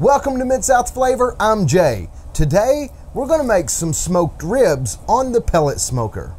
Welcome to Mid-South Flavor, I'm Jay. Today, we're gonna make some smoked ribs on the pellet smoker.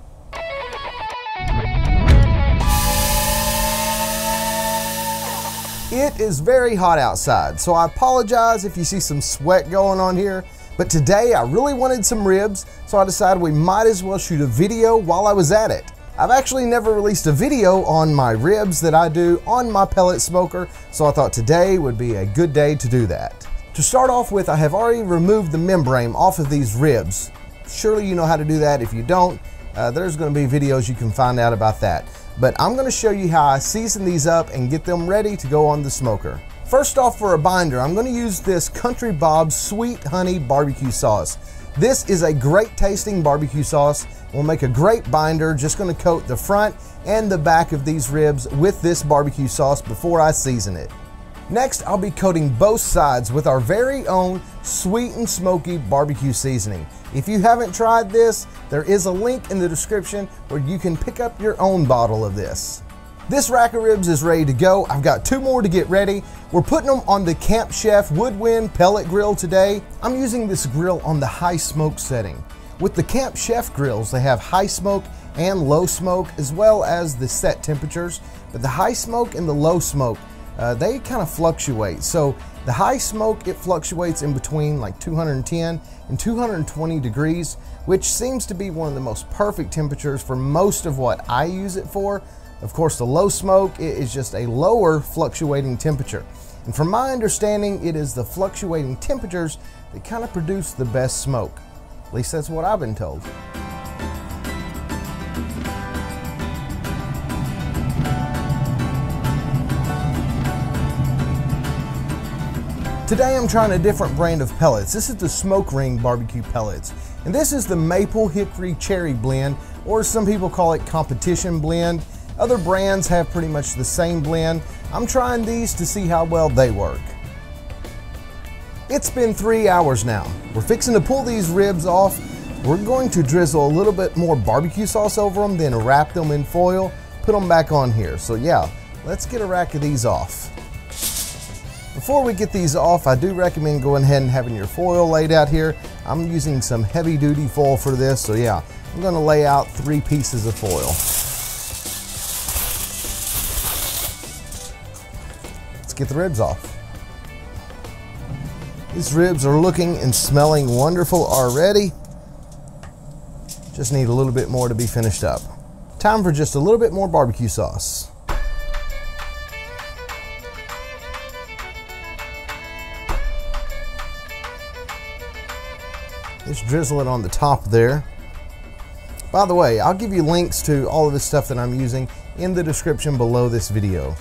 It is very hot outside, so I apologize if you see some sweat going on here, but today I really wanted some ribs, so I decided we might as well shoot a video while I was at it. I've actually never released a video on my ribs that I do on my pellet smoker, so I thought today would be a good day to do that. To start off with, I have already removed the membrane off of these ribs. Surely you know how to do that. If you don't, there's going to be videos you can find out about that. But I'm going to show you how I season these up and get them ready to go on the smoker. First off, for a binder, I'm going to use this Country Bob's Sweet Honey Barbecue Sauce. This is a great tasting barbecue sauce. Will make a great binder. Just going to coat the front and the back of these ribs with this barbecue sauce before I season it. Next, I'll be coating both sides with our very own sweet and smoky barbecue seasoning. If you haven't tried this, there is a link in the description where you can pick up your own bottle of this. This rack of ribs is ready to go. I've got 2 more to get ready. We're putting them on the Camp Chef Woodwind pellet grill today. I'm using this grill on the high smoke setting. With the Camp Chef grills, they have high smoke and low smoke as well as the set temperatures, but the high smoke and the low smoke they kind of fluctuate. So the high smoke, it fluctuates in between like 210 and 220 degrees, which seems to be one of the most perfect temperatures for most of what I use it for. Of course, the low smoke is just a lower fluctuating temperature. And from my understanding, it is the fluctuating temperatures that kind of produce the best smoke. At least that's what I've been told. Today I'm trying a different brand of pellets. This is the Smoke Ring barbecue pellets. And this is the Maple Hickory Cherry blend, or some people call it competition blend. Other brands have pretty much the same blend. I'm trying these to see how well they work. It's been 3 hours now. We're fixing to pull these ribs off. We're going to drizzle a little bit more barbecue sauce over them, then wrap them in foil, put them back on here. So yeah, let's get a rack of these off. Before we get these off, I do recommend going ahead and having your foil laid out here. I'm using some heavy duty foil for this, so yeah, I'm gonna lay out 3 pieces of foil. Let's get the ribs off. These ribs are looking and smelling wonderful already. Just need a little bit more to be finished up. Time for just a little bit more barbecue sauce. Just drizzle it on the top there. By the way, I'll give you links to all of the stuff that I'm using in the description below this video.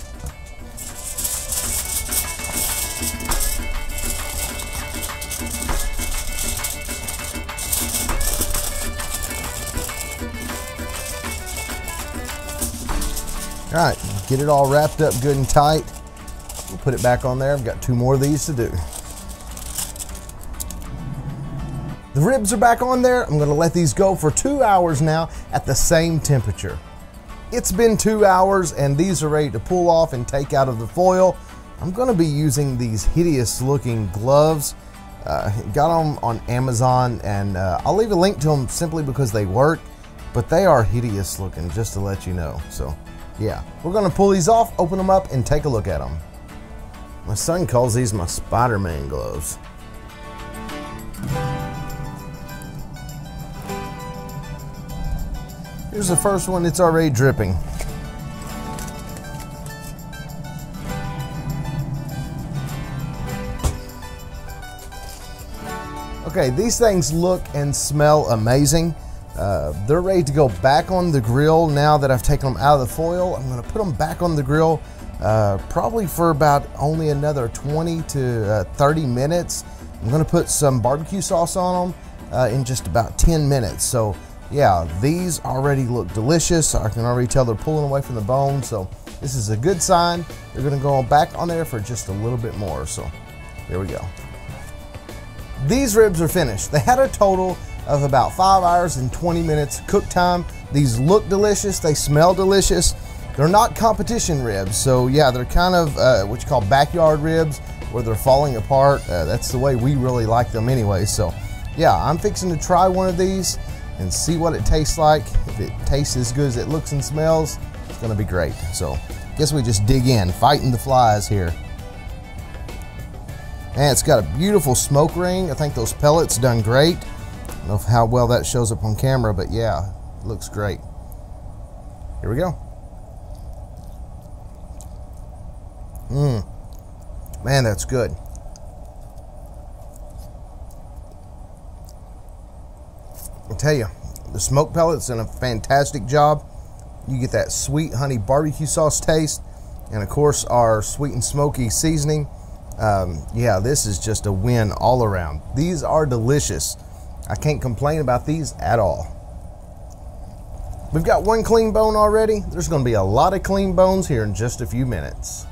All right, get it all wrapped up good and tight. We'll put it back on there. I've got 2 more of these to do. The ribs are back on there. I'm gonna let these go for 2 hours now at the same temperature. It's been 2 hours and these are ready to pull off and take out of the foil. I'm gonna be using these hideous looking gloves. Got them on Amazon, and I'll leave a link to them simply because they work, but they are hideous looking, just to let you know. So yeah, we're gonna pull these off, open them up, and take a look at them. My son calls these my Spider-Man gloves. Here's the first one. It's already dripping. Okay, these things look and smell amazing. They're ready to go back on the grill now that I've taken them out of the foil. I'm gonna put them back on the grill probably for about only another 20 to 30 minutes. I'm gonna put some barbecue sauce on them in just about 10 minutes. So yeah, these already look delicious. I can already tell they're pulling away from the bone, so this is a good sign. They're gonna go back on there for just a little bit more, so here we go. These ribs are finished. They had a total of about 5 hours and 20 minutes cook time. These look delicious, they smell delicious. They're not competition ribs, so yeah, they're kind of what you call backyard ribs. where they're falling apart. That's the way we really like them anyway. So yeah, I'm fixing to try one of these and see what it tastes like. If it tastes as good as it looks and smells, it's gonna be great. So guess we just dig in, fighting the flies here. And it's got a beautiful smoke ring. I think those pellets done great. I don't know how well that shows up on camera, but yeah, it looks great. Here we go. Man, that's good. I'll tell you, the smoked pellets done a fantastic job. You get that sweet honey barbecue sauce taste, and of course our sweet and smoky seasoning. Yeah, this is just a win all around. These are delicious. I can't complain about these at all. We've got one clean bone already. There's going to be a lot of clean bones here in just a few minutes.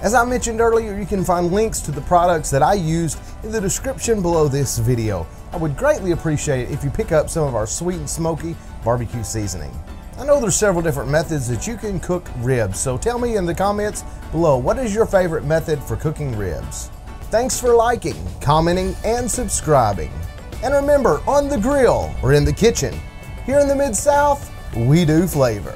As I mentioned earlier, you can find links to the products that I used in the description below this video. I would greatly appreciate it if you pick up some of our sweet and smoky barbecue seasoning. I know there's several different methods that you can cook ribs, so tell me in the comments below, what is your favorite method for cooking ribs? Thanks for liking, commenting, and subscribing. And remember, on the grill or in the kitchen, here in the Mid-South, we do flavor.